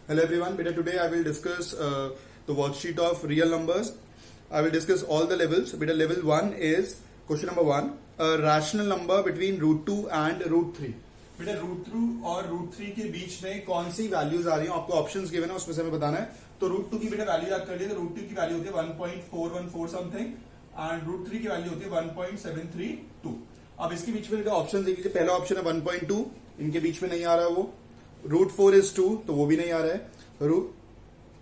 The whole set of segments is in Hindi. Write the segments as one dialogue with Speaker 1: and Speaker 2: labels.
Speaker 1: Hello everyone, beta today I will discuss the worksheet of real numbers. I will discuss all the levels. Beta level 1 is question number 1, a rational number between root 2 and root 3. बेटा रूट 2 और रूट 3 के बीच में कौन सी वैल्यूज आ रही हैं आपको ऑप्शंस गिवन है उसमें से हमें बताना है. तो रूट 2 की बेटा वैल्यू याद कर लिए तो रूट 2 की वैल्यू होती है 1.414 समथिंग एंड रूट 3 की वैल्यू होती है 1.732. अब इसके बीच में बेटा ऑप्शन देख लीजिए. पहला ऑप्शन है 1.2, इनके बीच में नहीं आ रहा है वो. रूट 4 is 2 तो वो भी नहीं आ रहा है. रूट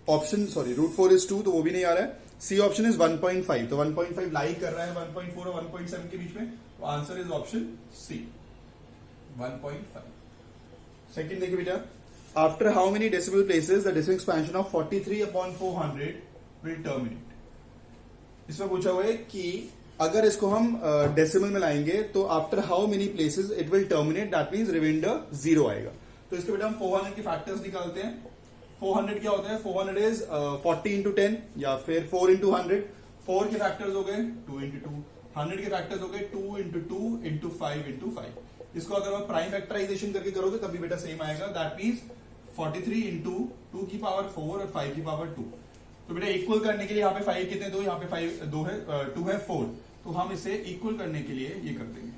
Speaker 1: 4 is 2 तो वो भी नहीं आ रहा है. सी ऑप्शन इज 1.5 तो 1.5 लाई कर रहा है 1.4 और 1.7 के बीच में. तो answer is option C 1.5. Second देखिए बेटा, after how many decimal places the decimal expansion of 43/400 will terminate. इसमें पूछा हुआ है कि अगर इसको हम डेसिमल में लाएंगे तो after how many places it will terminate, that means remainder 0 आएगा. तो इसके बेटा हम 400 के फैक्टर्स निकालते हैं. 400 क्या होता है? 400 इज 40 इंटू 10 या फिर 4 इंटू 100. 4 के फैक्टर्स हो गए 2 इंटू 2. 100 के फैक्टर्स हो गए 2 इंटू 2 इंटू 5 इंटू 5. इसको अगर आप प्राइम फैक्टराइजेशन करके करोगे तभी बेटा सेम आएगा. दैट मीन्स 43 इंटू 2 की पावर 4 और 5 की पावर 2. तो बेटा इक्वल करने के लिए यहाँ पे 5 कितने दो, यहाँ पे 5 दो है, 2 है 4. तो हम इसे इक्वल करने के लिए ये कर देंगे.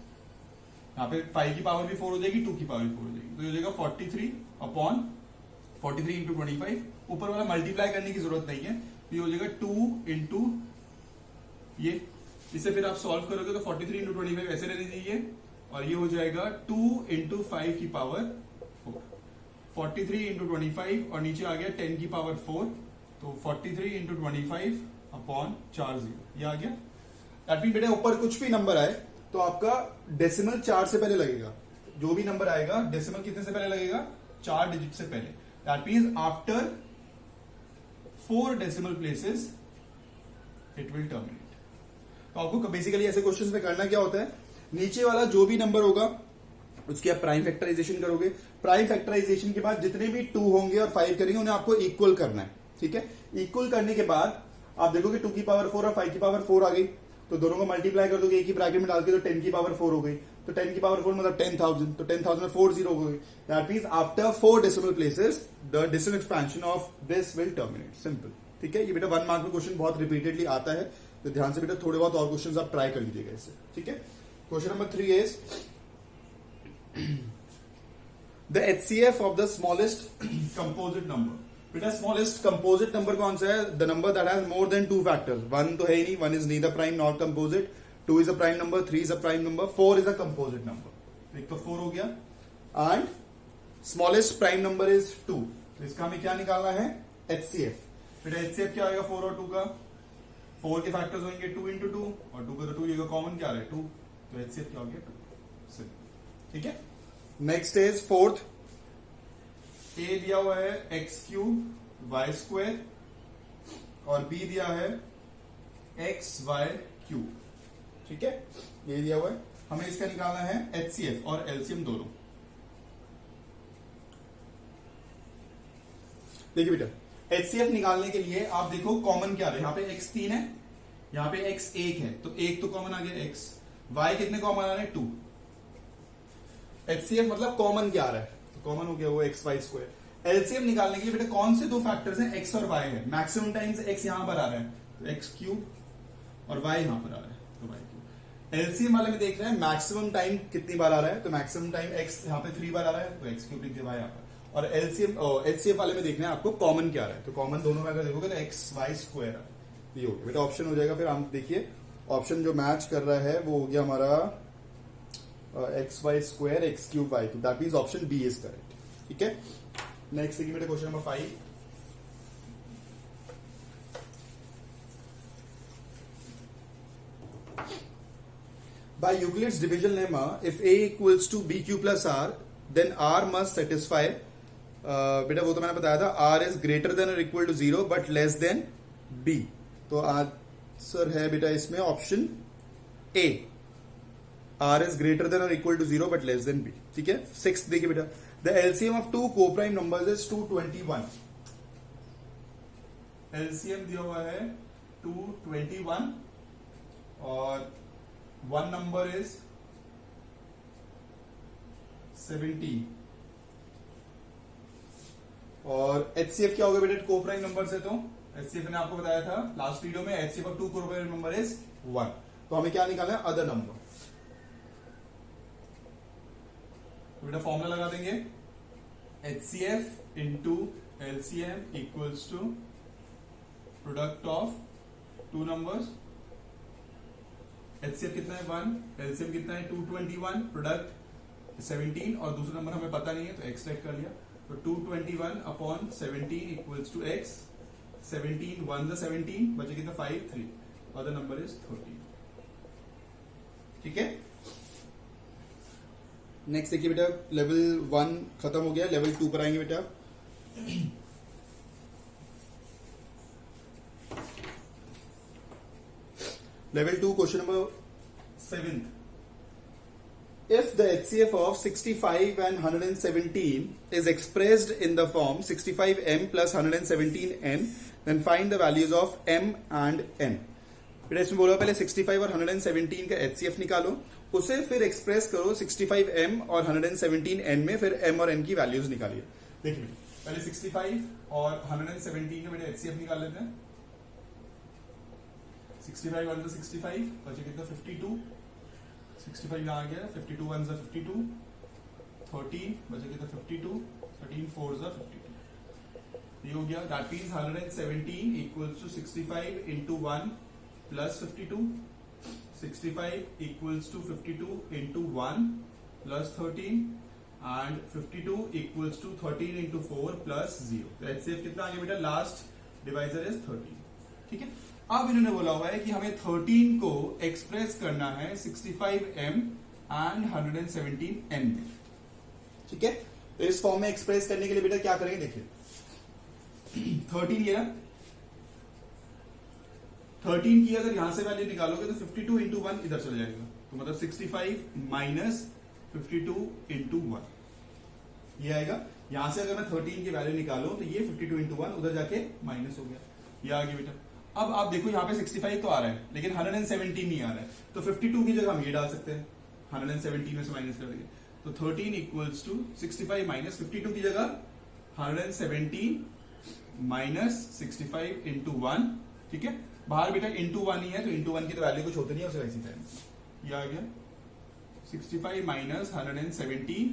Speaker 1: यहाँ पे 5 की पावर भी 4 हो जाएगी, 2 की पावर भी 4 हो जाएगी. तो ये हो जाएगा 43 अपॉन 43 इंटू 25. ऊपर वाला मल्टीप्लाई करने की जरूरत नहीं है. तो ये हो जाएगा 2 इंटू ये. इसे फिर आप सॉल्व करोगे तो 43 इंटू 25 ऐसे रहने दीजिए और ये हो जाएगा 2 इंटू 5 की पावर 4. 43 इंटू 25 और नीचे आ गया 10 की पावर 4. तो 43 इंटू 25 अपॉन 40 ये आ गया. दैट मीन बेटा ऊपर कुछ भी नंबर आए तो आपका डेसिमल 4 से पहले लगेगा. जो भी नंबर आएगा डेसिमल कितने से पहले लगेगा? 4 डिजिट से पहले. That means after 4 decimal places it will terminate. तो आपको बेसिकली ऐसे क्वेश्चंस में करना क्या होता है, नीचे वाला जो भी नंबर होगा उसकी आप प्राइम फैक्टराइजेशन करोगे. प्राइम फैक्टराइजेशन के बाद जितने भी 2 होंगे और 5 करेंगे उन्हें आपको इक्वल करना है. ठीक है. इक्वल करने के बाद आप देखोगे 2 की पावर 4 और 5 की पावर 4 आ गई. तो दोनों को मल्टीप्लाई कर दोगे एक ही ब्रैकेट में डाल के, तो 10 की पावर 4 हो गई. तो 10 की पावर 4 मतलब 10,000. तो 10,000 में 4 0 हो गई. That means after 4 decimal places the decimal expansion of this will terminate. Simple. ठीक है. ये बेटा 1 मार्क में क्वेश्चन बहुत रिपीटेडली आता है, तो ध्यान से बेटा थोड़े बहुत और क्वेश्चन आप ट्राई कर लीजिएगा इससे. ठीक है. Question number 3 is the HCF of the smallest composite number. बेटा स्मॉलेस्ट कंपोजिट नंबर कौन सा है? The number that has more than 2 factors. 1 तो है ही नहीं, 1 is neither prime not composite, 2 is a prime number, 3 is a prime number, 4 is a composite number. एक तो 4 हो गया and smallest prime number is 2. तो इसका हमें क्या निकालना है? HCF. बेटा HCF क्या आएगा 4 और 2 का? 4 के फैक्टर्स होंगे 2 इंटू 2 और 2 का तो 2, ये कॉमन क्या आ रहा है 2. तो HCF क्या हो गया 2. ठीक है. Next is fourth. ए दिया हुआ है एक्स क्यूब वाई स्क्वायर और बी दिया है एक्स वाई क्यूब. ठीक है. ये दिया हुआ है, हमें इसका निकालना है HCF और LCM दोनों. देखिए बेटा HCF निकालने के लिए आप देखो कॉमन क्या है. यहाँ पे x 3 है, यहाँ पे x 1 है, तो 1 तो कॉमन आ गया x. y कितने कॉमन आ रहे हैं? 2. HCF मतलब कॉमन क्या आ रहा है? कॉमन हो गया वो एक्स वाई स्क्वायर. एलसीएम निकालने के लिए बेटा कौन से दो फैक्टर्स हैं? एक्स और वाई है. मैक्सिमम टाइम्स एक्स यहां पर आ रहा है तो एक्स क्यूब और वाई यहां पर आ रहा है तो वाई क्यूब. एलसीएम वाले में देख रहे हैं मैक्सिमम टाइम कितनी बार आ रहा है, तो मैक्सिमम टाइम एक्स यहां पे 3 बार आ रहा है तो एक्स क्यूब लिख दिया वाई यहां पर. और एलसीएम एचसीएफ वाले में देखना है आपको कॉमन क्या आ रहा है. तो कॉमन दोनों में अगर देखोगे तो एक्स वाई स्क्वायर ये हो गया बेटा. ऑप्शन हो जाएगा. फिर हम देखिए ऑप्शन जो मैच कर रहा है वो हो गया हमारा x y square x cube y cube. That means option B is correct. ठीक है. नेक्स्ट देखिए बेटा question number 5. By Euclid's division lemma if a equals to b q plus r then r must satisfy. बेटा वो तो मैंने बताया था आर इज ग्रेटर देन और equal to 0 but less than b. तो आंसर है बेटा इसमें option A. R is greater than or equal to 0 but less than B. ठीक है. 6th देखिए बेटा, the LCM of two co-prime numbers is 221. LCM दिया हुआ है 221 और one number is 17. और HCF क्या होगा बेटा को प्राइम नंबर से? तो HCF ने आपको बताया था लास्ट वीडियो में, HCF ऑफ टू को प्राइम नंबर इज 1। तो हमें क्या निकालना है? Other number. तो बेटा फॉर्मूला लगा देंगे, HCF into LCM equals to product of two numbers. HCF कितना है 1, LCM कितना है 221, प्रोडक्ट 17 और दूसरा नंबर हमें पता नहीं है तो एक्स कर लिया। तो 221 अपॉन 17 इक्वल्स टू एक्स। 17 1 ज़ा 17 बचे कितना 5 3 और द नंबर इज 13। ठीक है, नेक्स्ट देखिए बेटा, लेवल 1 खत्म हो गया, लेवल 2 पर आएंगे बेटा। Level 2 question number 7। If the HCF of 65 and 117 is expressed in the form 65m plus 117n, then find the values of m and n. बेटा इसमें बोला पहले 65 और 117 का HCF निकालो, उसे फिर एक्सप्रेस करो 65m और 117n में, फिर m और n की वैल्यूज निकालिए। देखिए पहले 65 और 117 का बेटा HCF निकाल लेते हैं। 65 1 ज़ा 65 बचे कितना 52, 65 यहाँ आ गया, 52 1 ज़ा 52, 13 बचे कितना 52, 13 4 ज़ा 52। ये हो गया, that means 117 equals to 65 into 1 plus 52, 65 equals to 52 into 1 plus 13 and 52 equals to 13 into 4 plus 0। तो HCF कितना आ गया बेटा? Last divisor is 13। ठीक है, अब इन्होंने बोला हुआ है कि हमें 13 को एक्सप्रेस करना है 65m एंड 117n में। ठीक है, तो इस फॉर्म में एक्सप्रेस करने के लिए बेटा क्या करेंगे? देखिए 13 ये 13 की अगर यहां से वैल्यू निकालोगे तो 52 इंटू 1 इधर चला जाएगा, तो मतलब 65 माइनस 52 इंटू 1 ये आएगा। यहां से अगर मैं 13 की वैल्यू निकालूं तो ये 52 इंटू 1 उधर जाके माइनस हो गया, ये आ गया बेटा। अब आप देखो यहाँ पे 65 तो आ रहा है लेकिन 117 नहीं आ रहा है, तो 52 की जगह हम ये डाल सकते हैं, 117 में से माइनस कर देंगे तो 13 इक्वल्स टू 65 माइनस 52 की जगह 117 माइनस 65 इंटू 1। ठीक है, बाहर बेटा इंटू 1 ही है तो इंटू 1 की तो वैल्यू कुछ होती नहीं है, उसे वैसे ही ये आ गया 65 माइनस 117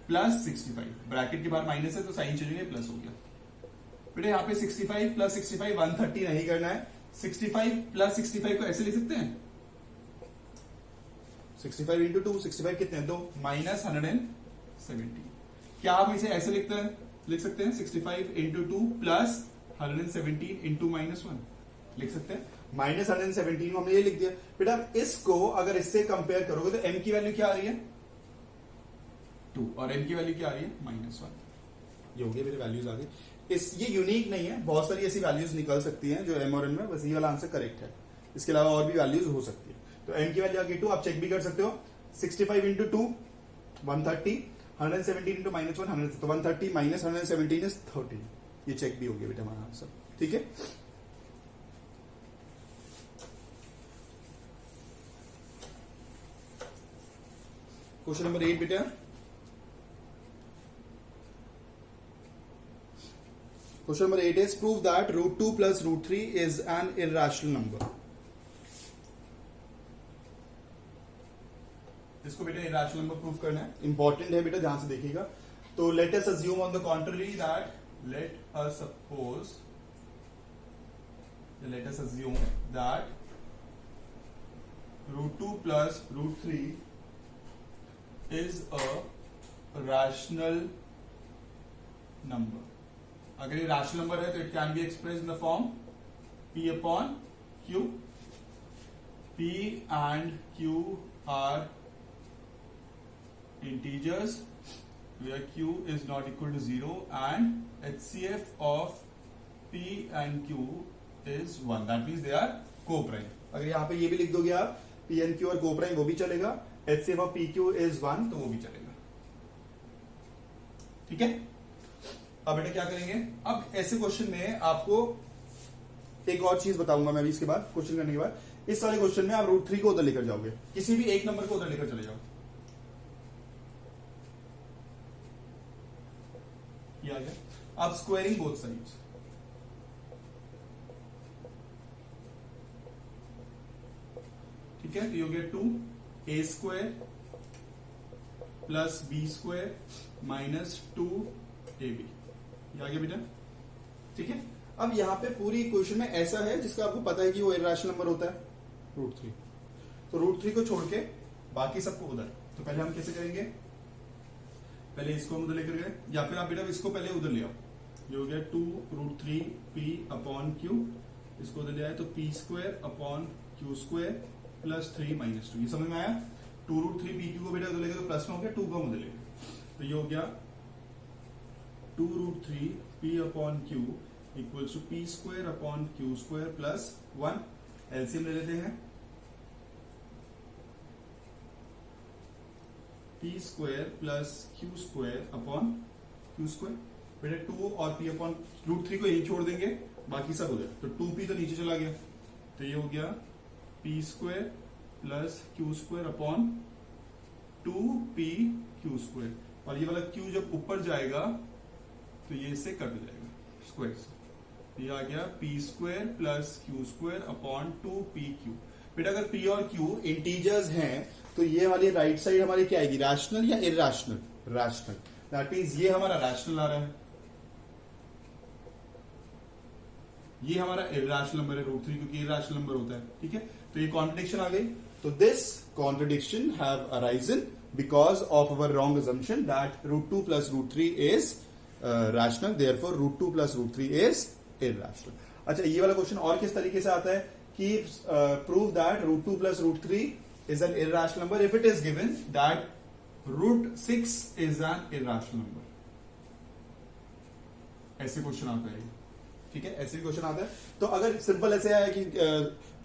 Speaker 1: प्लस 65, ब्रैकेट के बाहर माइनस है तो साइन चेंज हो प्लस हो गया। बेटा यहाँ पे 65 प्लस 65 130 नहीं करना है, 65 प्लस 65 को ऐसे लिख सकते हैं, 65 इंटू 2, 65 कितने हैं 2 माइनस 117। क्या आप इसे ऐसे लिख सकते हैं 65 इंटू 2 प्लस 117 इंटू माइनस 1 लिख सकते हैं। माइनस 117 को हमने ये लिख दिया। बेटा इसको अगर इससे कंपेयर करोगे तो m की वैल्यू क्या आ रही है 2 और n की वैल्यू क्या आ रही है -1। ये हो गया मेरे वैल्यूज आ गई। ये यूनिक नहीं है, बहुत सारी ऐसी वैल्यूज निकल सकती हैं जो m और n में, बस ये वाला आंसर करेक्ट है, इसके अलावा और भी वैल्यूज हो सकती है। तो m की वैल्यू आ गई 2, आप चेक भी कर सकते हो 65 इंटू 2 130, 117 इंटू -1 100, तो 130 माइनस 117 इज 13। ये चेक भी हो गया बेटा हमारा आंसर। ठीक है, क्वेश्चन नंबर 8 बेटा, question number 8 is prove that √2 plus √3 is an irrational number। इसको बेटा irrational number प्रूव करना है, इंपॉर्टेंट है बेटा, ध्यान से देखिएगा। तो let us assume on the contrary that let us assume that √2 plus √3 is a rational number। अगर ये रैशनल नंबर है तो it can be express in the form P upon Q। P and Q are integers where Q is not equal to 0 and HCF of P and Q is 1, that means they are co-prime। अगर यहाँ पे ये भी लिख दोगे आप P and Q और co-prime वो भी चलेगा, HCF of PQ is 1 तो वो भी चलेगा। ठीक है, अब बेटा क्या करेंगे, अब ऐसे क्वेश्चन में आपको एक और चीज बताऊंगा मैं भी इसके बाद, क्वेश्चन करने के बाद। इस वाले क्वेश्चन में आप √3 को उधर लेकर जाओगे, किसी भी एक नंबर को उधर लेकर चले जाओ, ये ये आ गया। अब स्क्वायरिंग बोथ साइड्स, ठीक है, तो ये हो गया 2a square plus b square minus 2ab, ये आ गया बेटा, ठीक है। अब यहां पे पूरी इक्वेशन में ऐसा है जिसका आपको पता है कि वो इर्रेशनल नंबर होता है √3, तो √3 को छोड़ के बाकी सबको उधर। तो पहले हम कैसे करेंगे, पहले इसको हम उधर लेकर गए, या फिर आप बेटा इसको पहले उधर ले आओ। ये हो गया 2√3p/q, इसको उधर ले आए तो p²/q² प्लस 3 माइनस 2, ये समझ में आया। 2√3pq को बेटा उधर लेकर तो प्लस में हो गया, 2 को हम उधर ले गए, तो ये हो गया 2√3p/q equals to p²/q² plus 1। LCM ले लेते हैं, p² प्लस q²/q², बेटा 2 और p/√3 को यही छोड़ देंगे, बाकी सब उधर, तो 2p तो नीचे चला गया, तो ये हो गया p² प्लस q²/2pq², और ये वाला q जब ऊपर जाएगा तो ये इससे कट जाएगा स्क्वायर से, ये आ गया p² प्लस q²/2pq। बेटा अगर p और q इंटीजर्स हैं तो ये वाली राइट साइड हमारी क्या आएगी, रैशनल या इरैशनल, रैशनल, दैट मींस ये हमारा रैशनल आ रहा है, ये हमारा इरैशनल नंबर है √3, क्योंकि इरैशनल नंबर होता है, ठीक है। तो ये कॉन्ट्रडिक्शन आ गई, तो this contradiction have arisen because of our wrong assumption that √2 plus √3 is rational, therefore √2 plus √3 is irrational. अच्छा, ये वाला क्वेश्चन और किस तरीके से आता है कि prove that √2 plus √3 is an irrational number if it is given that √6 is an irrational number, ऐसे क्वेश्चन आता है, ठीक है, ऐसे भी क्वेश्चन आता है। तो अगर सिंपल ऐसे आया कि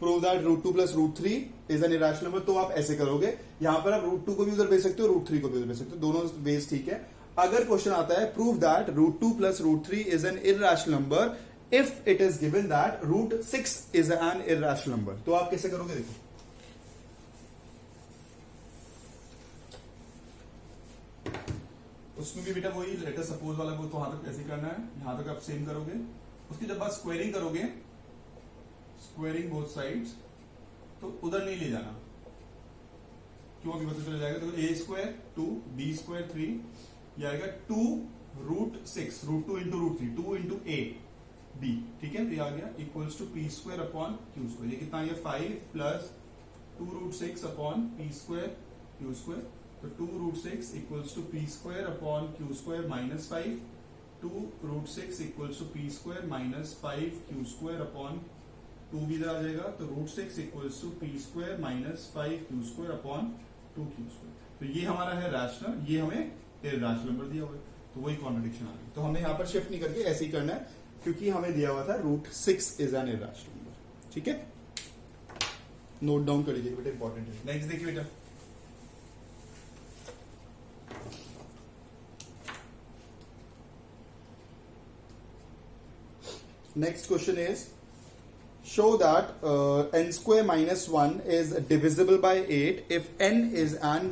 Speaker 1: prove that √2 plus √3 is an irrational number, तो आप ऐसे करोगे, यहां पर आप √2 को भी उधर भेज सकते हो, √3 को भी उधर भेज सकते हो, दोनों वेज ठीक है। अगर क्वेश्चन आता है prove that √2 plus √3 is an irrational number if it is given that √6 is an irrational number, तो आप कैसे करोगे, देखो उसमें भी बेटा वही लेटर सपोज वाला को तो वहां तक ऐसे करना है, यहां तक आप सेम करोगे, उसके जब आप स्क्वायरिंग करोगे, स्क्वायरिंग बोथ साइड्स, तो उधर नहीं ले जाना, क्यों, अभी पता चल जाएगा। तो a² 2 b² 3, ये आएगा 2√6, √2 इंटू √3, 2 इंटू a b, ठीक है, तो ये आ गया इक्वल्स टू p²/q², ये कितना आ गया 5 प्लस 2√6/p²q², तो 2√6 equals to p²/q² minus 5, 2√6 equals to p² minus 5q²/2 भी इधर आ जाएगा, तो √6 equals to p² minus 5q²/2q²। तो ये हमारा है रैशनल, ये हमें इरैशनल नंबर दिया हुआ है, तो वही कॉन्ट्रडिक्शन आ गई। तो हमें यहां पर शिफ्ट नहीं करके ऐसे ही करना है, क्योंकि हमें दिया हुआ था √6 इज एन इरैशनल नंबर, ठीक है, नोट डाउन कर लीजिए बेटा, इंपॉर्टेंट है। नेक्स्ट देखिए बेटा, next question is show that n² minus 1 is divisible by 8 if n is an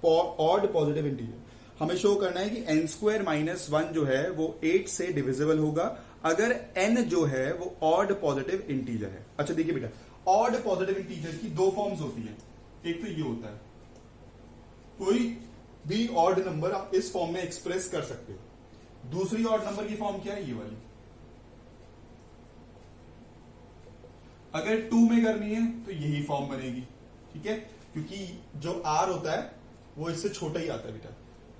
Speaker 1: odd positive integer। हमें शो करना है कि n² minus 1 जो है वो 8 से डिविजिबल होगा अगर n जो है वो ऑड पॉजिटिव इंटीजर है। अच्छा देखिए बेटा, ऑड पॉजिटिव इंटीजर की दो फॉर्म्स होती है, एक तो ये होता है, कोई भी ऑड नंबर आप इस फॉर्म में एक्सप्रेस कर सकते हो, दूसरी ऑड नंबर की फॉर्म क्या है, ये वाली। अगर 2 में करनी है तो यही फॉर्म बनेगी, ठीक है, क्योंकि जो r होता है वो इससे छोटा ही आता है बेटा।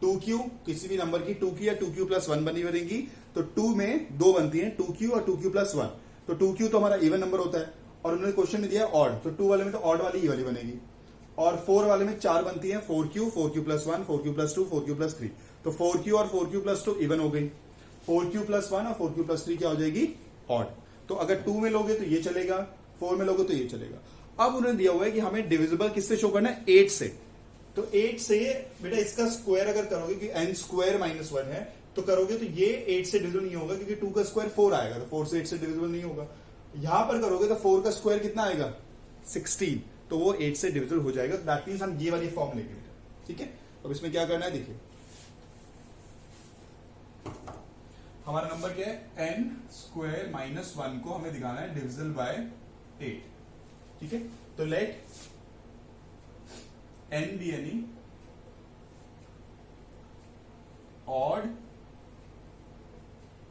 Speaker 1: 2q किसी भी नंबर की 2q या 2q प्लस 1 बनी बनेगी, तो 2 में 2 बनती है, 2q और 2q प्लस 1, तो 2q तो हमारा इवन नंबर होता है, और उन्होंने क्वेश्चन में दिया ऑड, तो 2 वाले में तो ऑड वाली ये वाली बनेगी, और 4 वाले में 4 बनती है, 4q, 4q plus 1, 4q plus 2, 4q plus 3, तो 4q और 4q प्लस 2 इवन हो गई, 4q प्लस 1 और 4q प्लस 3 क्या हो जाएगी, ऑड। तो अगर 2 में लोगे तो ये चलेगा, 4 में लोगे तो ये चलेगा। अब उन्होंने दिया हुआ है कि हमें डिविजिबल किससे शो करना है, 8 से, तो 8 से बेटा इसका स्क्वायर अगर करोगे कि n² माइनस 1 है, तो करोगे तो ये 8 से डिविजिबल नहीं होगा, क्योंकि 2 का स्क्वायर 4 आएगा, तो 4 से 8 से डिविजिबल नहीं होगा। यहां पर करोगे तो 4 का स्क्वायर कितना आएगा, 16, तो वो 8 से डिविजिबल हो जाएगा, दैट मींस हम ये वाली फॉर्म लेंगे बेटा, ठीक है। अब इसमें क्या करना है देखिए, हमारा नंबर क्या है, n स्क्वायर माइनस 1 को हमें दिखाना है डिविजिबल बाय 8, ठीक है। तो let n be any odd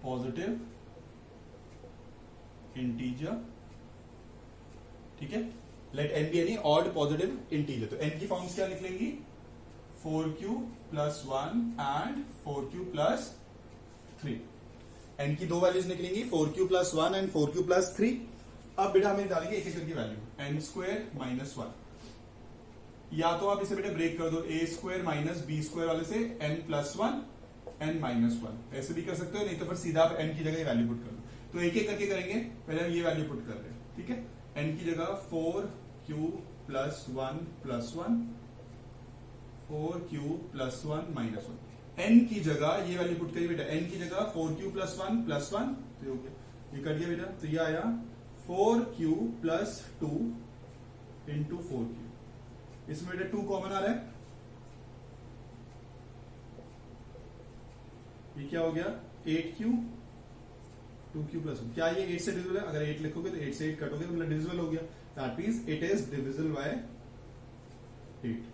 Speaker 1: positive integer, ठीक है। Let n be any odd positive integer, तो n की फॉर्म्स क्या निकलेंगी, 4q plus 1 and 4q plus 3। n की दो वैल्यूज निकलेंगी, 4q plus 1 and 4q plus 3। अब बेटा हमें डालेंगे एक एक करके वैल्यू, n स्क्वायर माइनस 1, या तो आप इसे बेटा ब्रेक कर दो, a square minus b square वाले से n प्लस 1 n माइनस 1, ऐसे भी कर सकते हो, नहीं तो फिर सीधा आप n की जगह वैल्यू पुट कर दो। तो एक एक करके करेंगे, पहले हम ये वैल्यू पुट कर रहे हैं, ठीक है। n की जगह 4q plus 1 plus 1, 4q plus 1 minus 1, n की जगह ये वैल्यू पुट करिए बेटा, n की जगह 4q प्लस 1 प्लस 1, तो ये हो गया, ये कट गया बेटा, तो ये आया 4q प्लस 2 इंटू 4q, इसमें बेटा 2 कॉमन आ रहा है, ये क्या हो गया 8q 2q प्लस 1, क्या ये 8 से डिविजिबल है, अगर 8 लिखोगे तो 8 से 8 कटोगे तो मतलब डिविजिबल हो गया, that means it is divisible by 8।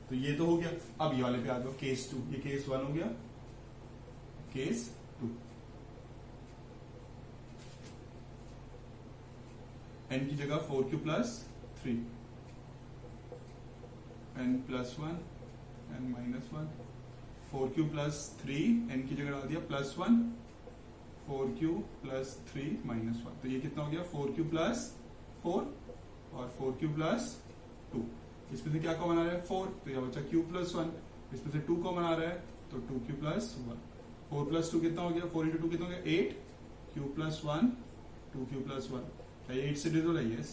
Speaker 1: तो ये तो हो गया। अब ये वाले पे आ जाओ, केस 2, ये केस 1 हो गया, केस 2, n की जगह 4q plus 3, n plus 1 n minus 1, 4q plus 3, n की जगह डाल दिया प्लस 1, 4q प्लस 3 माइनस 1, तो ये कितना हो गया 4q प्लस 4 और 4q प्लस 2, इसमें से क्या कॉमन आ रहा है 4, तो यह बचा q प्लस 1, इसमें से 2 कॉमन आ रहा है तो 2q प्लस 1, 4 प्लस 2 कितना हो गया, 4 इंटू 2 कितना हो गया 8, q प्लस 1 2q प्लस 1, क्या ये 8 से डिविजिबल है, यस,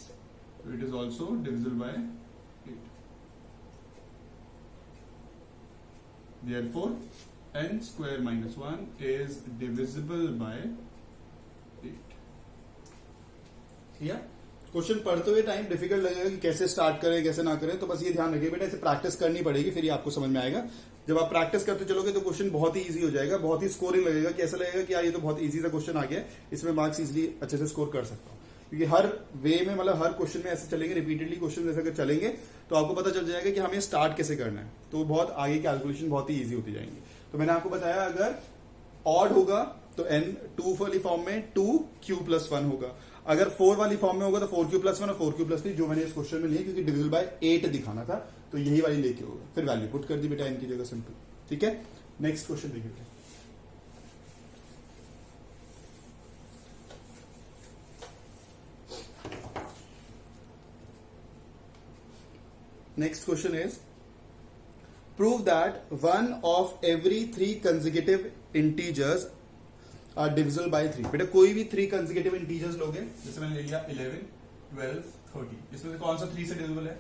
Speaker 1: तो it is also divisible by 8। Therefore, n square minus 1 is divisible by 8। ठीक, क्वेश्चन पढ़ते हुए टाइम डिफिकल्ट लगेगा कि कैसे स्टार्ट करें कैसे ना करें, तो बस ये ध्यान रखिए बेटा, इसे प्रैक्टिस करनी पड़ेगी, फिर ये आपको समझ में आएगा। जब आप प्रैक्टिस करते चलोगे तो क्वेश्चन बहुत ही इजी हो जाएगा, बहुत ही स्कोरिंग लगेगा, कि ऐसा लगेगा कि यार ये तो बहुत इजी सा क्वेश्चन आ गया, इसमें मार्क्स इजीली अच्छे से स्कोर कर सकता हूँ, क्योंकि हर वे में मतलब हर क्वेश्चन में ऐसे चलेंगे, रिपीटेडली क्वेश्चन ऐसे अगर चलेंगे तो आपको पता चल जाएगा कि हमें स्टार्ट कैसे करना है, तो बहुत आगे कैलकुलेशन बहुत ही ईजी होती जाएंगी। तो मैंने आपको बताया अगर ऑड होगा तो n 2 वाली फॉर्म में 2q प्लस 1 होगा, अगर 4 वाली फॉर्म में होगा तो 4q प्लस 1 और 4q प्लस 3, जो मैंने इस क्वेश्चन में लिया क्योंकि डिविजिबल बाय 8 दिखाना था, तो यही वाली लेके होगा, फिर वैल्यू पुट कर दी बेटा n की जगह, सिंपल, ठीक है। नेक्स्ट क्वेश्चन देखिए बेटा, next question is prove that one of every 3 consecutive integers are divisible by 3। बेटा कोई भी 3 consecutive integers लोगे, जैसे मैंने ले लिया 11 12 13, इसमें से कौन सा 3 से डिविजिबल है,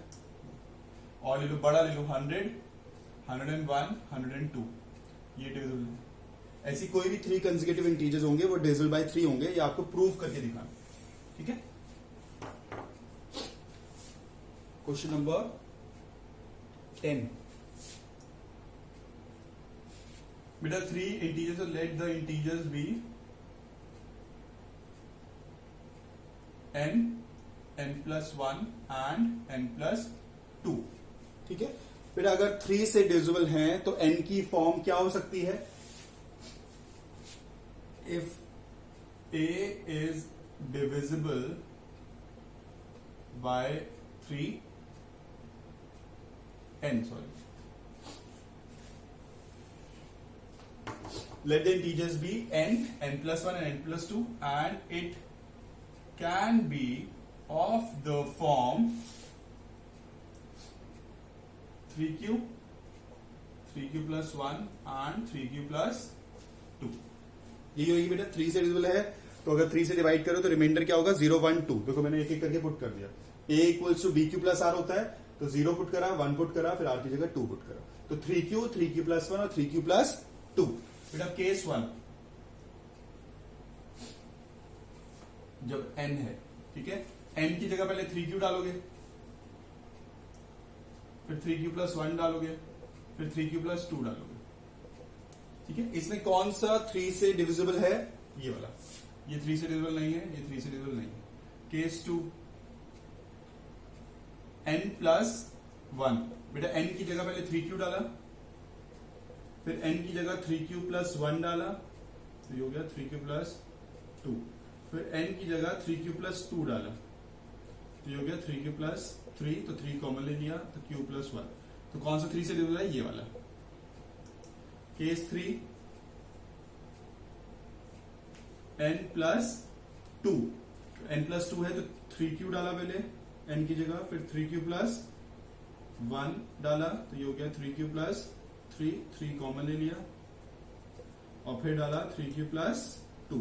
Speaker 1: और ले लो बड़ा, ले लो 100 101 102, ये डिविजिबल है। ऐसी कोई भी 3 consecutive integers होंगे वो डिविजिबल बाय 3 होंगे, ये आपको प्रूव करके दिखाना, ठीक है। क्वेश्चन नंबर 10, बेटा 3 integers, so let the integers be n n plus 1 and n plus 2, ठीक है। बेटा अगर 3 से डिविजिबल हैं तो n की फॉर्म क्या हो सकती है, if a is divisible by 3 n, sorry, let the integers be n n plus 1 and n plus 2, and it can be of the form 3q plus 1 and 3q plus 2, यही होगी बेटा। 3 से डिविजिबल है तो अगर 3 से डिवाइड करो तो रिमाइंडर क्या होगा 0 1 2, देखो मैंने एक एक करके पुट कर दिया, a equals to bq plus r होता है, तो 0 पुट करा, 1 पुट करा, फिर r की जगह 2 पुट करा, तो 3q प्लस 1 और 3q प्लस 2। बेटा केस 1 जब n है, ठीक है, n की जगह पहले 3q डालोगे, फिर 3q प्लस 1 डालोगे, फिर 3q प्लस 2 डालोगे, ठीक है, इसमें कौन सा 3 से डिविजिबल है? ये वाला। ये 3 से डिविजिबल नहीं है, ये 3 से डिविजिबल नहीं है। Case 2, n plus 1। बेटा n की जगह पहले 3q डाला, फिर n की जगह 3q प्लस 1 डाला, तो ये हो गया 3q प्लस 2। फिर n की जगह 3q प्लस 2 डाला, तो ये हो गया 3q प्लस 3, तो 3 कॉमन ले लिया, तो q प्लस 1। तो कौन सा 3 से डिविजिबल है? ये वाला। Case 3, n plus 2। n plus 2 है तो 3q डाला पहले n की जगह, फिर 3q प्लस 1 डाला, तो ये हो गया 3q प्लस 3, 3 कॉमन ले लिया, और फिर डाला 3q प्लस 2,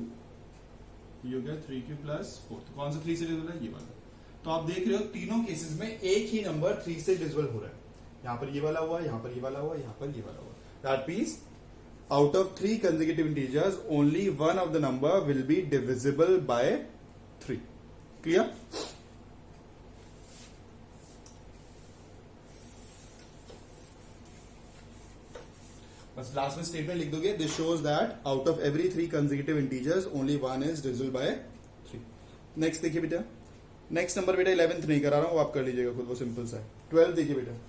Speaker 1: ये हो गया 3q प्लस 4। तो कौन सा 3 से डिविजिबल है? ये वाला। तो आप देख रहे हो तीनों केसेस में एक ही नंबर 3 से डिविजिबल हो रहा है। यहां पर ये वाला हुआ, यहां पर ये वाला हुआ, यहां पर ये वाला हुआ। That means out of 3 consecutive integers, only one of the number will be divisible by 3. Clear? बस लास्ट में स्टेटमेंट लिख दोगे, this shows that out of every 3 consecutive integers only one is divisible by 3. Next देखिए बेटा, नेक्स्ट नंबर बेटा 11th नहीं करा रहा हूं, वो आप कर लीजिएगा खुद, वो सिंपल सा है। 12 देखिए बेटा,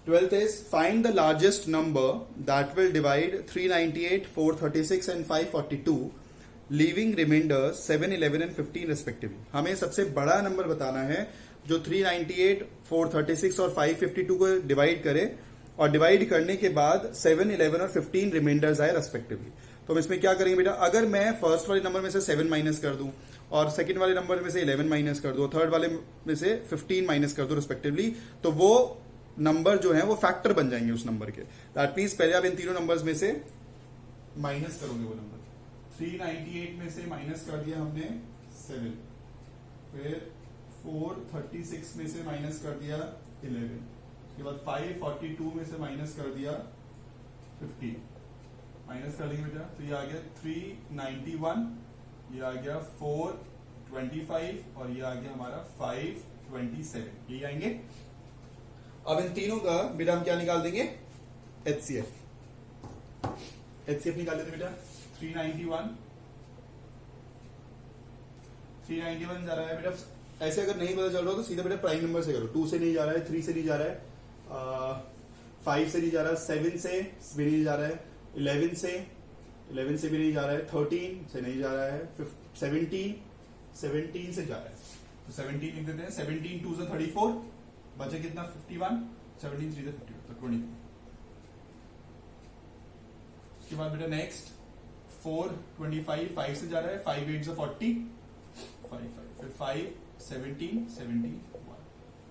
Speaker 1: 12th is find the largest number that will divide 398, 436 and 542 leaving remainders 7, 11 and 15 respectively. हमें सबसे बड़ा नंबर बताना है जो 398, 436 और 552 को डिवाइड करे, और डिवाइड करने के बाद 7, 11 और 15 रिमाइंडर्स आए रेस्पेक्टिवली। तो हम इसमें क्या करेंगे बेटा, अगर मैं फर्स्ट वाले नंबर में से 7 माइनस कर दूं, और सेकंड वाले नंबर में से 11 माइनस कर दूं, थर्ड वाले में से 15 माइनस कर दूं रेस्पेक्टिवली, तो वो नंबर जो है वो फैक्टर बन जाएंगे उस नंबर के। दैट मीन्स पहले आप इन तीनों नंबर्स में से माइनस करोगे वो नंबर। 398 में से माइनस कर दिया हमने 7, फिर 436 में से माइनस कर दिया 11, उसके बाद 542 में से माइनस कर दिया 15, माइनस कर लेंगे बेटा, तो ये आ गया 391, ये आ गया 425 और ये आ गया हमारा 527, यही आएंगे। अब इन तीनों का बेटा हम क्या निकाल देंगे? HCF। HCF निकाल देते बेटा। 391 जा रहा है बेटा। ऐसे अगर नहीं पता चल रहा तो सीधा बेटा प्राइम नंबर से करो। 2 से नहीं जा रहा है, 3 से नहीं जा रहा है, 5 से नहीं जा रहा है, 7 से भी नहीं जा रहा है, 11 से भी नहीं जा रहा है, 13 से नहीं जा रहा है, 17 से जा रहा है। तो 17 लिख देते हैं। 17 2 से 34, बचे कितना? 51, 17 3 से 51, तो 20। उसके बाद बेटा नेक्स्ट 425, 5 से जा रहा है, 5 8 से 40, 5 फिर 5 17 1।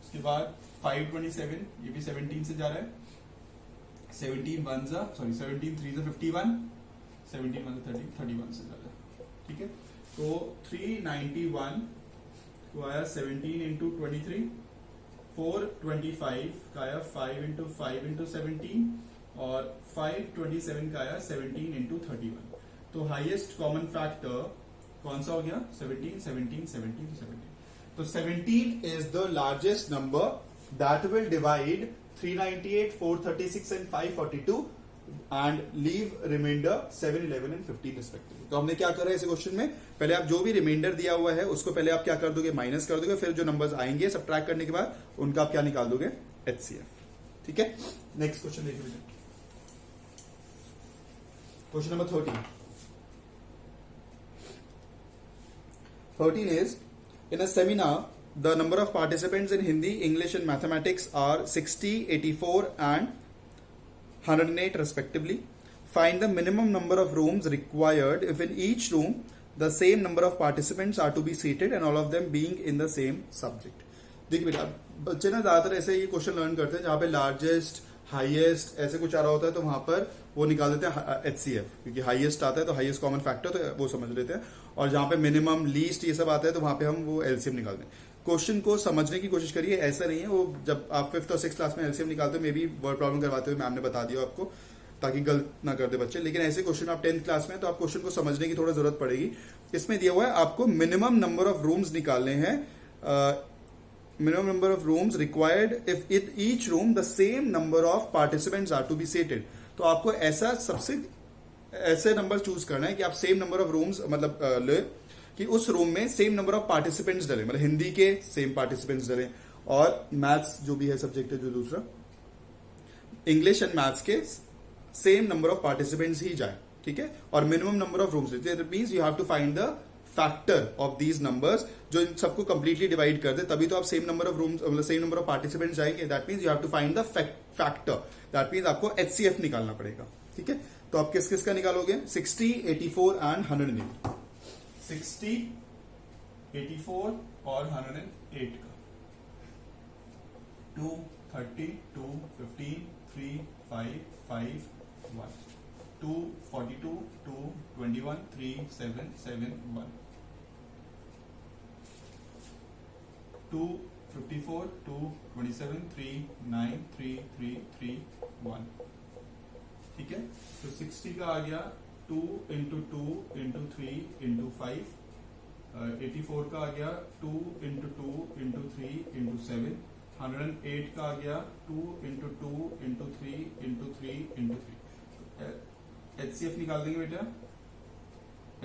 Speaker 1: उसके बाद 527, ये भी 17 से जा रहा है, 17 3 से 51, 17 1 से 30, 31 से जा रहा है। ठीक है, तो 391 को आया 17 इंटू 23, 425 का आया 5 इंटू 17 और 527 का आया 17 इंटू 31। तो हाईएस्ट कॉमन फैक्टर कौन सा हो गया? 17 17 17 17। तो 17 is the largest number that will divide 398, 436 and 542 and leave remainder 7, 11 and 15 respectively. तो हमने क्या करा है इस क्वेश्चन में, पहले आप जो भी रिमाइंडर दिया हुआ है उसको पहले आप क्या कर दोगे? माइनस कर दोगे, फिर जो नंबर्स आएंगे सबट्रैक्ट करने के बाद उनका आप क्या निकाल दोगे? HCF। ठीक है, नेक्स्ट क्वेश्चन देखिए। Question number 13 is, in a seminar, the number of participants in Hindi, English and Mathematics are 60, 84 and 108 respectively. Find the minimum number of rooms required if in each room the same number of participants are to be seated and all of them being in the same subject. देखिए बेटा, बच्चे ना ज्यादातर ऐसे ये क्वेश्चन लर्न करते हैं जहां पे लार्जेस्ट, हाईएस्ट ऐसे कुछ आ रहा होता है, तो वहां पर वो निकाल देते हैं HCF, क्योंकि हाईएस्ट आता है तो हाईएस्ट कॉमन फैक्टर, तो वो समझ लेते हैं। और जहां पे मिनिमम, लीस्ट ये सब आता है तो वहां पे हम वो LCM निकालते हैं। क्वेश्चन को समझने की कोशिश करिए, ऐसा नहीं है वो जब आप 5th और 6th क्लास में LCM निकालते हो, मे बी वर्ड प्रॉब्लम करवाते हुए मैम ने बता दिया आपको, ताकि गलत ना कर दे बच्चे। लेकिन ऐसे क्वेश्चन आप 10th क्लास में, तो आप क्वेश्चन को समझने की थोड़ा जरूरत पड़ेगी। इसमें दिया हुआ है आपको मिनिमम नंबर ऑफ रूम्स निकालने हैं, minimum number of rooms required if in each room the same number of participants are to be seated. तो आपको ऐसे नंबर चूज करना है कि आप सेम नंबर ऑफ रूम्स मतलब ले कि उस रूम में सेम नंबर ऑफ पार्टिसिपेंट्स डले, मतलब हिंदी के सेम पार्टिसिपेंट्स डले और मैथ्स जो भी है सब्जेक्ट है जो दूसरा इंग्लिश एंड मैथ्स के सेम नंबर ऑफ पार्टिसिपेंट्स ही जाए, ठीक है। और minimum number of rooms that means you have to find the factor of these numbers जो इन सबको कंप्लीटली डिवाइड कर दे, तभी तो आप सेम नंबर ऑफ रूम्स मतलब सेम नंबर ऑफ पार्टिसिपेंट्स जाएंगे। That means you have to find the factor, that means आपको HCF निकालना पड़ेगा, ठीक है। तो आप किस किस का निकालोगे? 60, 84 एंड 108। 60, 84 और 108 का 2, 30, 2, 15, 3, 5, 5, 1, 2, 42, 2, 21, 3, 7, 7, 1, 2, 54, 2, 27, 3, 9, 3, 3, 3, 1, ठीक है। तो 60 का आ गया 2 इंटू 2 इंटू 3 इंटू 5, 84 का आ गया 2 इंटू 2 इंटू 3 इंटू 7, 108 का आ गया 2 into 2 into 3 into 3 into 3। HCF निकाल देंगे बेटा।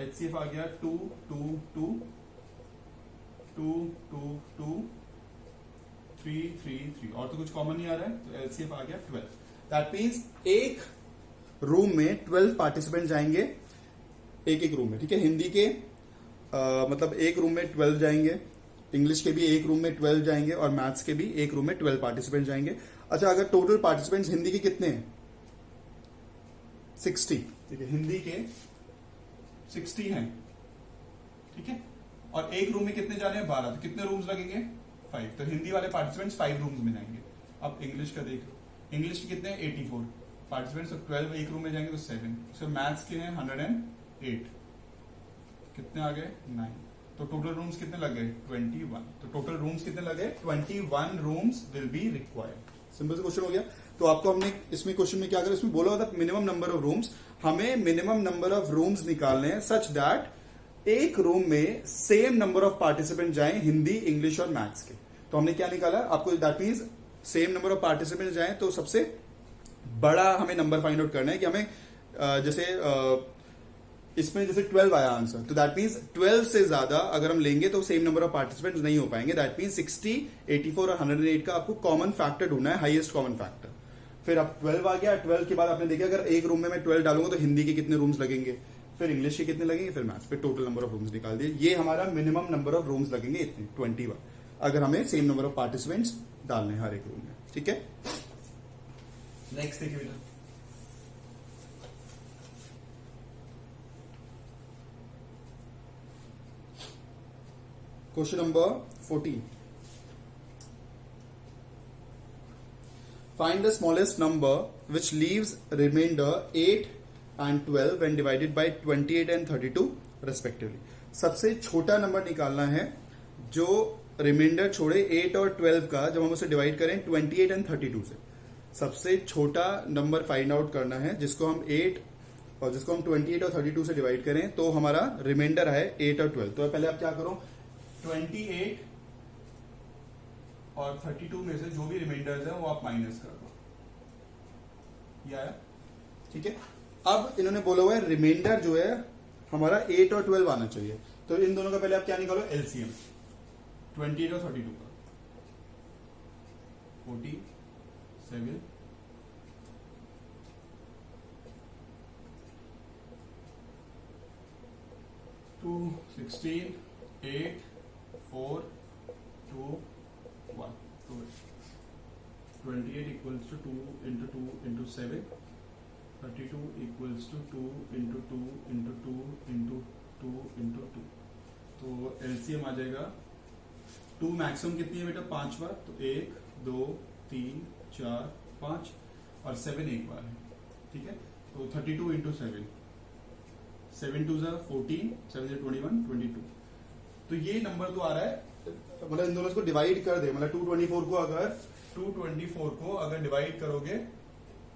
Speaker 1: HCF आ गया 2 2 2 2 2 2 3 3 3 और तो कुछ कॉमन नहीं आ रहा है, तो LCF आ गया 12। दैट मीन्स एक रूम में 12 पार्टिसिपेंट जाएंगे एक एक रूम में, ठीक है। हिंदी के मतलब एक रूम में 12 जाएंगे, इंग्लिश के भी एक रूम में 12 जाएंगे और मैथ्स के भी एक रूम में 12 पार्टिसिपेंट जाएंगे। अच्छा, अगर टोटल पार्टिसिपेंट्स हिंदी के कितने हैं? 60, ठीक है। हिंदी के 60 हैं, ठीक है। और एक रूम में कितने जाने हैं? 12। तो कितने रूम्स लगेंगे? 5। तो हिंदी वाले पार्टिसिपेंट्स 5 रूम्स में जाएंगे। अब इंग्लिश का देख लो, इंग्लिश के कितने हैं? 84 पार्टिसिपेंट्स। तो 12 एक रूम में जाएंगे तो 7। सो मैथ्स के हैं 108, कितने आ गए? 9। तो टोटल रूम्स कितने लग गए? 21। तो टोटल रूम्स कितने लगे? 21 rooms will be required. Simple सा क्वेश्चन हो गया। तो आपको हमने इसमें क्वेश्चन में क्या करा, इसमें बोला होता मिनिमम नंबर ऑफ रूम्स। हमें मिनिमम नंबर ऑफ रूम्स निकालने हैं सच दैट एक रूम में सेम नंबर ऑफ पार्टिसिपेंट जाएं हिंदी, इंग्लिश और मैथ्स के। तो हमने क्या निकाला आपको? That means same number of participant जाएं तो सबसे बड़ा हमें नंबर फाइंड आउट करना है कि हमें जैसे इसमें जैसे 12 आया आंसर, तो दैट मीन्स 12 से ज्यादा अगर हम लेंगे तो सेम नंबर ऑफ पार्टिसिपेंट्स नहीं हो पाएंगे। दैट मीन्स 60, 84 और 108 का आपको कॉमन फैक्टर ढूंढना है, हाईएस्ट कॉमन फैक्टर। फिर अब 12 आ गया, 12 के बाद आपने देखा अगर एक रूम में मैं 12 डालूंगा तो हिंदी के कितने रूम्स लगेंगे, फिर इंग्लिश के कितने लगेंगे, फिर मैथ्स, फिर टोटल नंबर ऑफ रूम्स निकाल दिए। ये हमारा मिनिमम नंबर ऑफ रूम्स लगेंगे इतने 21, अगर हमें सेम नंबर ऑफ पार्टिसिपेंट्स डालने हैं हर एक रूम में, ठीक है। नेक्स्ट देखिए बेटा, question number 14। Find the smallest number which leaves remainder 8 and 12 when divided by 28 and 32 respectively. सबसे छोटा नंबर निकालना है जो रिमाइंडर छोड़े 8 और 12 का, जब हम उसे डिवाइड करें 28 एंड 32 से। सबसे छोटा नंबर फाइंड आउट करना है जिसको हम 8 और जिसको हम 28 और 32 से डिवाइड करें तो हमारा रिमाइंडर है 8 और 12। तो पहले आप क्या करो, 28 और 32 में से जो भी रिमाइंडर्स है वो आप माइनस कर दो, ये आया, ठीक है। अब इन्होंने बोला हुआ है रिमाइंडर जो है हमारा 8 और 12 आना चाहिए, तो इन दोनों का पहले आप क्या निकालो? एलसीएम 28 और 32 का 47 2 16 8 4 2 1, तो 28 equals to 2 into 2 into 7, 32 equals to 2 into 2 into 2 into 2 into 2। तो एलसीएम आ जाएगा 2 मैक्सिमम कितनी है बेटा? 5 बार, तो 1 2 3 4 5 और 7 एक बार है, ठीक है। तो 32 into 7, 7 2 14, 7 21 22। तो ये नंबर तो आ रहा है, मतलब इन दोनों को डिवाइड कर दे, मतलब 224 को अगर डिवाइड करोगे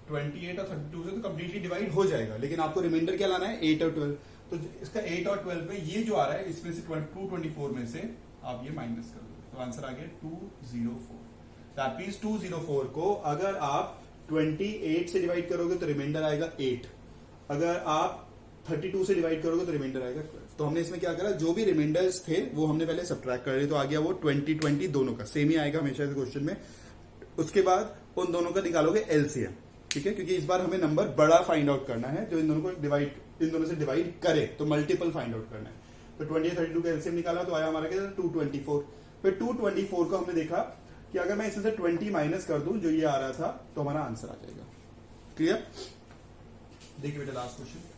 Speaker 1: 28 और 32 से तो कंप्लीटली डिवाइड हो जाएगा, लेकिन आपको रिमाइंडर क्या लाना है? 8 और 12। तो इसका 8 और 12 में ये जो आ रहा है इसमें से 224 में से आप ये माइनस कर दोगे, तो आंसर आ गया 204। दैट मीन्स 204 को अगर आप 28 से डिवाइड करोगे तो रिमाइंडर आएगा 8, अगर आप 32 से डिवाइड करोगे तो रिमाइंडर आएगा 12। तो हमने इसमें क्या करा, जो भी रिमाइंडर्स थे वो हमने पहले सब्ट्रैक्ट कर लिए, तो आ गया वो 20 दोनों का सेम ही आएगा हमेशा इस क्वेश्चन में। उसके बाद उन दोनों का निकालोगे एलसीएम, ठीक है, क्योंकि इस बार हमें नंबर बड़ा फाइंड आउट करना है जो इन दोनों से डिवाइड करे, तो मल्टीपल फाइंड आउट करना है। तो 20 32 का एलसीएम निकाला तो आया हमारा क्या 224। फिर 224 को हमने देखा कि अगर मैं इसमें से 20 माइनस कर दूं जो ये आ रहा था तो हमारा आंसर आ जाएगा। क्लियर? देखिए बेटा लास्ट क्वेश्चन।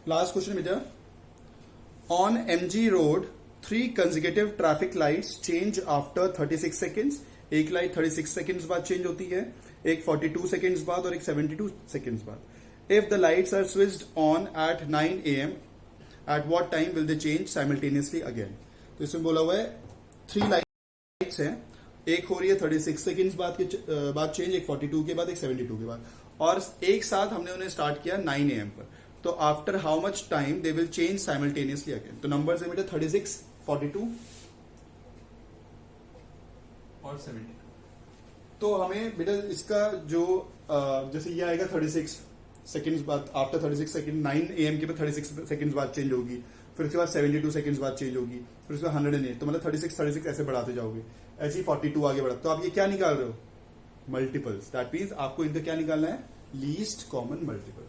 Speaker 1: लास्ट क्वेश्चन बेटा, on MG road 3 consecutive traffic lights change after 36 seconds. एक लाइट 36 सेकेंड्स बाद चेंज होती है, एक 42 सेकेंड्स बाद और एक 72 सेकेंड्स बाद। If the lights are switched on at 9 AM, at what time will they change simultaneously again. तो इसमें बोला हुआ है 3 लाइट्स हैं, एक हो रही है 36 सेकेंड्स बाद चेंज, एक 42 के बाद, एक 72 के बाद, और एक साथ हमने उन्हें स्टार्ट किया 9 AM पर। तो after how much time they will change simultaneously again. तो नंबर्स है बेटा 36, 42 और 72। तो हमें बेटा इसका जो जैसे ये आएगा 36 सेकंड्स बाद, आफ्टर 36 सेकंड 9 AM के बाद 36 सेकंड्स बाद चेंज होगी, फिर उसके बाद 72 सेकंड्स बाद चेंज होगी, फिर उसके बाद 108। तो मतलब 36 ऐसे बढ़ाते जाओगे, ऐसे ही 42 आगे बढ़ा। तो आप ये क्या निकाल रहे हो, मल्टीपल्स। दैट मीन्स आपको इनका क्या निकालना है, लीस्ट कॉमन मल्टीपल।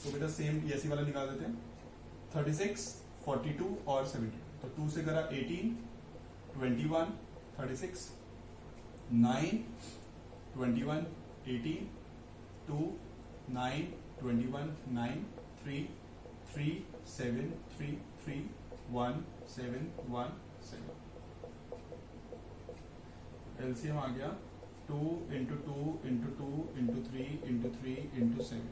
Speaker 1: तो बेटा सेम ऐसी वाला निकाल देते हैं, 36, 42 और 72। तो 2 से करा 18, 21, 36, 9, 21, 18, 2, 9, 21, 9, 3, 3, 7, 3, 3, 1, 7, 1, 7। एलसीएम आ गया 2 into 2 into 2 into 3 into 3 into 7।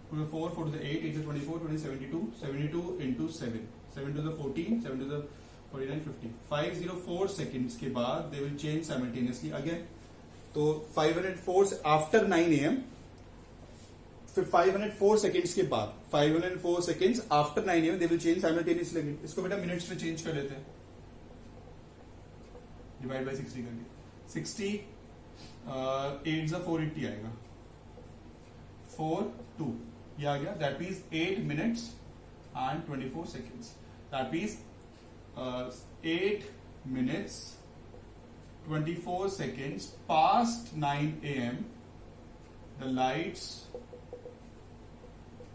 Speaker 1: 2 to 4, 4 to the 8, 8 to 24, 20, 72, 72 into 7, 7 to the 14, 7 to the 49, 50। 504 seconds के बाद they will change simultaneously again। तो 504 after 9 AM, फिर 504 seconds के बाद 504 seconds after 9 AM they will change simultaneously again। इसको बेटा मिनट्स में चेंज कर लेते हैं, डिवाइड बाय 60 करके। 60 8 जा 480 आएगा, 4 2 ये आ गया। That means 8 minutes and 24 seconds। That means 8 minutes 24 seconds past 9 AM the lights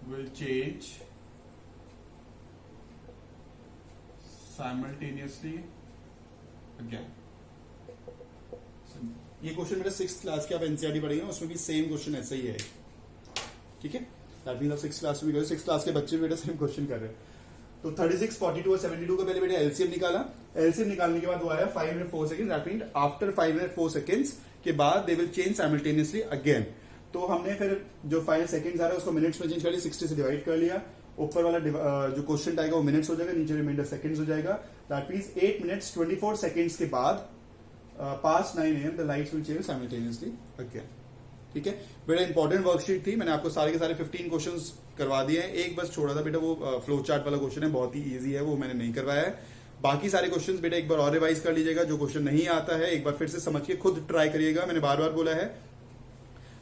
Speaker 1: will change simultaneously again। ये क्वेश्चन मेरा 6th क्लास के आप एनसीईआरटी पढ़ेंगे, उसमें भी सेम क्वेश्चन ऐसा ही है, ठीक है। दैट मींस आप 6th क्लास में भी 6th क्लास के बच्चे भी बेटा सेम क्वेश्चन कर रहे हैं। तो 36, 42 और 72 का पहले बेटा एलसीएम निकाला। एलसीएम निकालने के बाद वो आया 504 second. That means after 504 seconds के बाद they will change simultaneously again. तो हमने फिर जो 5 सेकंड्स आ रहा है उसको मिनट्स में चेंज कर लिया, 60 से डिवाइड कर लिया। ऊपर वाला जो क्वेश्चन आएगा वो मिनट्स हो जाएगा, नीचे रिमाइंडर सेकंड्स हो जाएगा। दैट मींस 8 minutes 24 seconds के बाद past 9 AM the lights will change simultaneously again। ठीक है बेटा, इंपॉर्टेंट वर्कशीट थी, मैंने आपको सारे के सारे 15 क्वेश्चंस करवा दिए हैं। एक बस छोड़ा था बेटा, वो फ्लो चार्ट वाला क्वेश्चन है, बहुत ही इजी है, वो मैंने नहीं करवाया है। बाकी सारे क्वेश्चंस बेटा एक बार और रिवाइज कर लीजिएगा। जो क्वेश्चन नहीं आता है एक बार फिर से समझ के खुद ट्राई करिएगा। मैंने बार बार बोला है,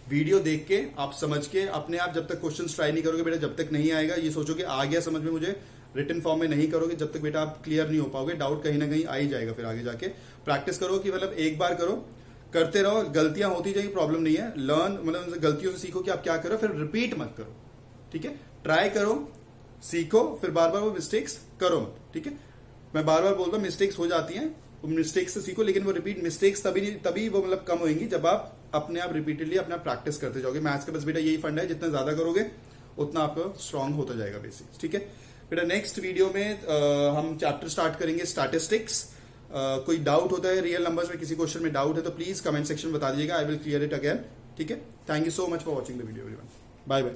Speaker 1: वीडियो देख के आप समझ के अपने आप जब तक क्वेश्चन ट्राई नहीं करोगे बेटा, जब तक नहीं आएगा ये सोचोगे आ गया समझ में मुझे, रिटन फॉर्म में नहीं करोगे जब तक बेटा आप क्लियर नहीं हो पाओगे। डाउट कहीं ना कहीं आ ही जाएगा। फिर आगे जाके प्रैक्टिस करो कि मतलब एक बार करो, करते रहो, गलतियां होती जाएगी, प्रॉब्लम नहीं है। लर्न मतलब गलतियों से सीखो कि आप क्या करो, फिर रिपीट मत करो। ठीक है, ट्राई करो, सीखो, फिर बार बार वो मिस्टेक्स करो मत। ठीक है, मैं बार बार बोलता हूँ मिस्टेक्स हो जाती हैं, मिस्टेक्स से सीखो, लेकिन वो रिपीट मिस्टेक्स तभी वो मतलब कम होंगी जब आप अपने आप रिपीटेडली अपना प्रैक्टिस करते जाओगे। मैथ्स का बस बेटा यही फंड है, जितना ज्यादा करोगे उतना आपका स्ट्रांग होता जाएगा बेसिक्स। ठीक है बेटा, नेक्स्ट वीडियो में हम चैप्टर स्टार्ट करेंगे स्टैटिस्टिक्स। कोई डाउट होता है रियल नंबर्स में, किसी क्वेश्चन में डाउट है तो प्लीज कमेंट सेक्शन में बता दीजिएगा, I will clear it again. ठीक है, thank you so much for watching the video everyone, bye bye.